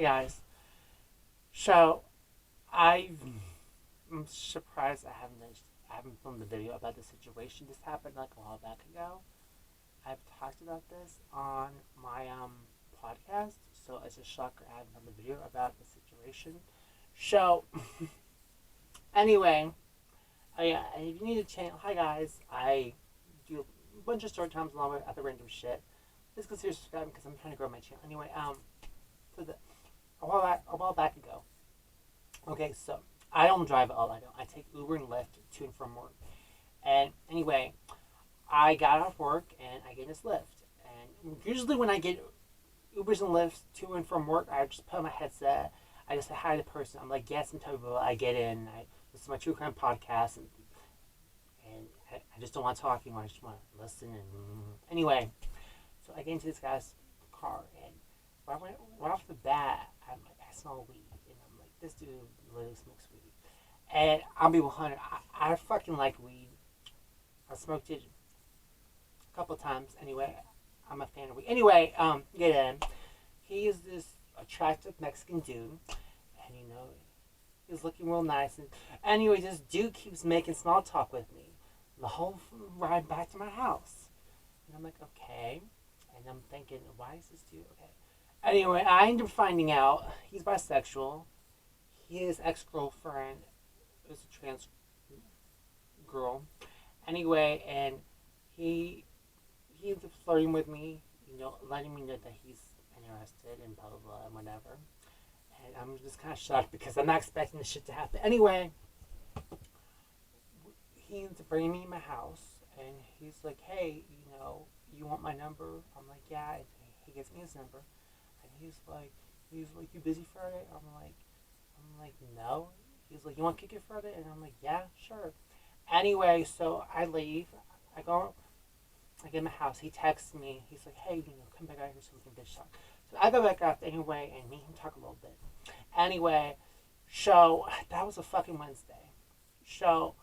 guys. So I'm surprised I haven't filmed the video about the situation. This happened like a while back ago. I've talked about this on my podcast, so it's a shocker I haven't filmed the video about the situation. So anyway, yeah, if you need a channel, hi guys, I do a bunch of story times along with other random shit. Please consider subscribing because I'm trying to grow my channel. Anyway, for the a while back ago. Okay, so I don't drive at all. I don't. I take Uber and Lyft to and from work. And anyway, I got off work and I get this Lyft. And usually when I get Ubers and Lyfts to and from work, I just put on my headset. I just say hi to the person. I'm like, yes, I'm Toby. I get in. I listen to my true crime podcast, and I just don't want to talk anymore. I just want to listen. And anyway, so I get into this guy's car, and right off the bat, I'm like, I smell weed, and I'm like, this dude literally smokes weed. And I'll be 100. I fucking like weed. I smoked it a couple of times. Anyway, I'm a fan of weed. Anyway, get in. He is this attractive Mexican dude, and he's looking real nice. And anyway, this dude keeps making small talk with me the whole ride back to my house. And I'm like, okay. And I'm thinking, why is this dude okay? Anyway, I end up finding out he's bisexual. His ex-girlfriend is a trans girl. Anyway, and he ends up flirting with me, letting me know that he's interested and blah, blah, blah, and whatever. And I'm just kind of shocked because I'm not expecting this shit to happen. Anyway, he ends up bringing me in my house, and he's like, hey, you want my number? I'm like, yeah. And he gives me his number. And he's like, you busy Friday? I'm like, no. He's like, you want to kick it Friday? And I'm like, yeah, sure. Anyway, so I leave. I get in my house. He texts me. He's like, hey, come back out here so we can bitch talk. So I go back out anyway, and me and him talk a little bit. Anyway, so that was a fucking Wednesday. So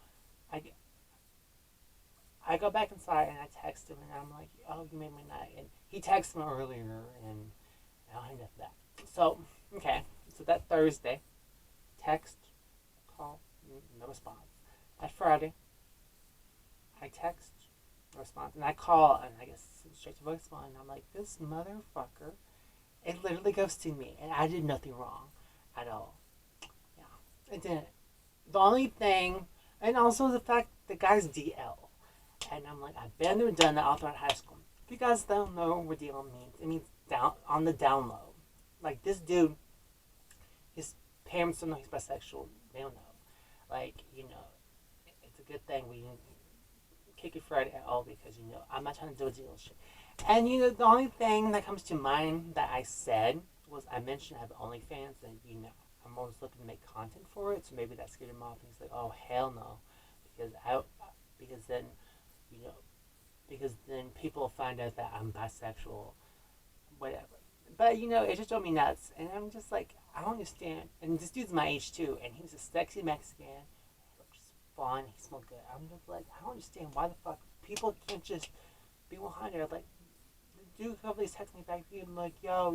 I go back inside and I text him, and I'm like, oh, you made my night. And he texted me earlier, and I don't hang up that. So, okay. So that Thursday, text, call, no response. That Friday, I text, no response. And I call, and I get straight to voicemail, and I'm like, this motherfucker, it literally ghosted me. And I did nothing wrong at all. Yeah, it didn't. The only thing, and also the fact the guy's DL. And I'm like, I've been there and done that all throughout high school. If you guys don't know what DL means, it means down on the down low. Like, this dude, his parents don't know he's bisexual. They don't know. Like, it's a good thing we didn't kick it Friday at all because, I'm not trying to do a deal shit. And, the only thing that comes to mind that I said was I mentioned I have OnlyFans and, I'm always looking to make content for it. So maybe that scared him off. And he's like, oh, hell no. Because then people will find out that I'm bisexual, whatever. But, it just drove me nuts. And I'm just like, I don't understand. And this dude's my age, too. And he was a sexy Mexican. He looks fun. He smelled good. I'm just like, I don't understand why the fuck people can't just be 100. Like, the dude could please text me back. Being like, yo,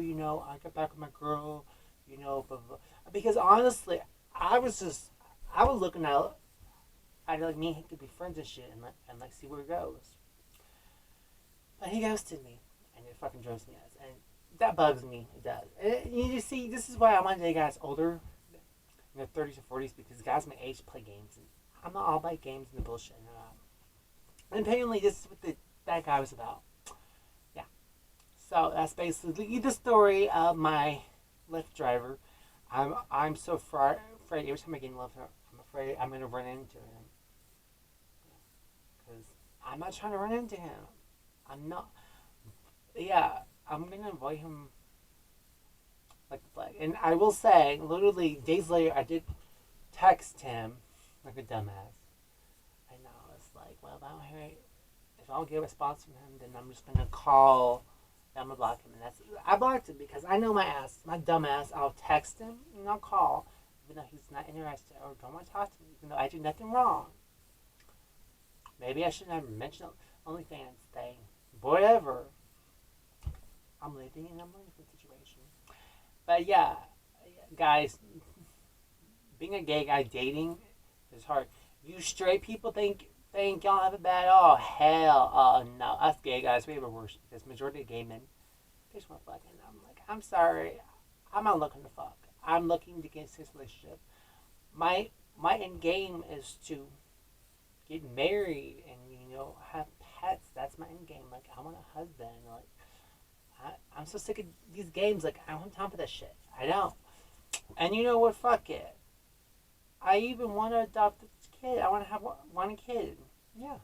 I got back with my girl, blah, blah, blah. Because honestly, I was looking out. I like me and he could be friends and shit and see where it goes. But he ghosted me, and it fucking drives me nuts. And that bugs me. It does. And you see, this is why I want to date guys older, in their 30s or 40s, because guys my age play games. And I'm not all about games and the bullshit. And apparently this is what that guy was about. Yeah. So that's basically the story of my Lyft driver. I'm so afraid every time I get in Lyft, I'm afraid I'm going to run into him. Because I'm not trying to run into him. I'm not. Yeah, I'm going to avoid him like the plague. And I will say, literally, days later, I did text him like a dumbass. I know, it's like, well, if I don't get a response from him, then I'm just going to call, I'm going to block him. And I blocked him because I know my dumb ass, I'll text him and I'll call, even though he's not interested or don't want to talk to me, even though I did nothing wrong. Maybe I shouldn't have mentioned OnlyFans thing. Whatever. I'm living in a situation. But yeah, guys, being a gay guy dating is hard. You straight people think y'all have it bad. Oh hell, oh no, us gay guys we have it worse because majority of gay men they just want to fuck. And I'm like, I'm sorry, I'm not looking to fuck. I'm looking to get into this relationship. My end game is to get married and have pets. That's my end game. Like I want a husband. Like I'm so sick of these games. Like I don't have time for this shit. I don't. And you know what? Fuck it. I even want to adopt a kid. I want to have one kid. Yeah,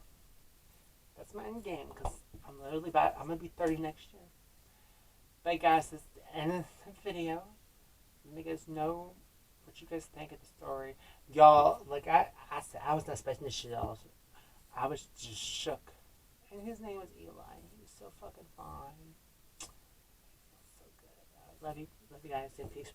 that's my end game because I'm literally about. I'm gonna be 30 next year. But guys, this is the end of the video. Let me guys know what you guys think of the story. Y'all, like I said, I was not expecting this shit else. I was just shook. And his name was Eli. He was so fucking fine. So good. Love you guys. In peace.